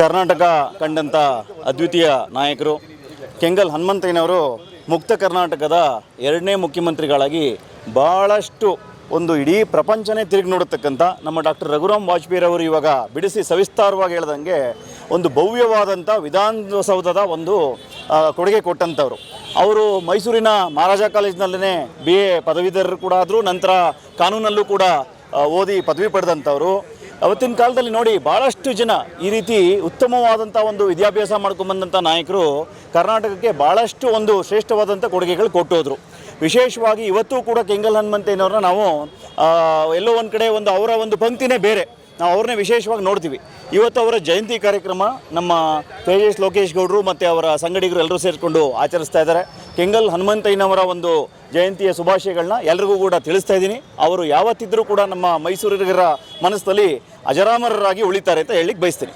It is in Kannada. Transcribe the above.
ಕರ್ನಾಟಕ ಕಂಡಂಥ ಅದ್ವಿತೀಯ ನಾಯಕರು ಕೆಂಗಲ್ ಹನುಮಂತಯ್ಯನವರು ಮುಕ್ತ ಕರ್ನಾಟಕದ ಎರಡನೇ ಮುಖ್ಯಮಂತ್ರಿಗಳಾಗಿ ಭಾಳಷ್ಟು ಒಂದು ಇಡೀ ಪ್ರಪಂಚನೇ ತಿರುಗಿ ನೋಡತಕ್ಕಂಥ ನಮ್ಮ ಡಾಕ್ಟರ್ ರಘುರಾಮ್ ವಾಜಪೇಯಿರವರು ಇವಾಗ ಬಿಡಿಸಿ ಸವಿಸ್ತಾರವಾಗಿ ಹೇಳ್ದಂಗೆ ಒಂದು ಭವ್ಯವಾದಂಥ ವಿಧಾನಸೌಧದ ಒಂದು ಕೊಡುಗೆ ಕೊಟ್ಟಂಥವ್ರು. ಅವರು ಮೈಸೂರಿನ ಮಹಾರಾಜ ಕಾಲೇಜಿನಲ್ಲೇ BA ಪದವೀಧರರು ಕೂಡ ಆದರು, ನಂತರ ಕಾನೂನಲ್ಲೂ ಕೂಡ ಓದಿ ಪದವಿ ಪಡೆದಂಥವ್ರು. ಅವತ್ತಿನ ಕಾಲದಲ್ಲಿ ನೋಡಿ ಭಾಳಷ್ಟು ಜನ ಈ ರೀತಿ ಉತ್ತಮವಾದಂಥ ಒಂದು ವಿದ್ಯಾಭ್ಯಾಸ ಮಾಡ್ಕೊಂಬಂದಂಥ ನಾಯಕರು ಕರ್ನಾಟಕಕ್ಕೆ ಭಾಳಷ್ಟು ಒಂದು ಶ್ರೇಷ್ಠವಾದಂಥ ಕೊಡುಗೆಗಳು ಕೊಟ್ಟೋದ್ರು. ವಿಶೇಷವಾಗಿ ಇವತ್ತು ಕೂಡ ಕೆಂಗಲ್ ಹನುಮಂತಯ್ಯನವ್ರನ್ನ ನಾವು ಎಲ್ಲೋ ಒಂದು ಕಡೆ ಅವರ ಒಂದು ಪಂಕ್ತಿನೇ ಬೇರೆ, ನಾವು ಅವ್ರನ್ನೇ ವಿಶೇಷವಾಗಿ ನೋಡ್ತೀವಿ. ಇವತ್ತು ಅವರ ಜಯಂತಿ ಕಾರ್ಯಕ್ರಮ ನಮ್ಮ ತೇಜಸ್ ಲೋಕೇಶ್ ಗೌಡರು ಮತ್ತು ಅವರ ಸಂಗಡಿಗರು ಎಲ್ಲರೂ ಸೇರಿಕೊಂಡು ಆಚರಿಸ್ತಾ ಇದ್ದಾರೆ. ಕೆಂಗಲ್ ಹನುಮಂತಯ್ಯನವರ ಒಂದು ಜಯಂತಿಯ ಶುಭಾಶಯಗಳನ್ನ ಎಲ್ರಿಗೂ ಕೂಡ ತಿಳಿಸ್ತಾ ಇದ್ದೀನಿ. ಅವರು ಯಾವತ್ತಿದ್ದರೂ ಕೂಡ ನಮ್ಮ ಮೈಸೂರಿಗರ ಮನಸ್ಸಲ್ಲಿ ಅಜರಾಮರರಾಗಿ ಉಳಿತಾರೆ ಅಂತ ಹೇಳಿಕ್ಕೆ ಬಯಸ್ತೀನಿ.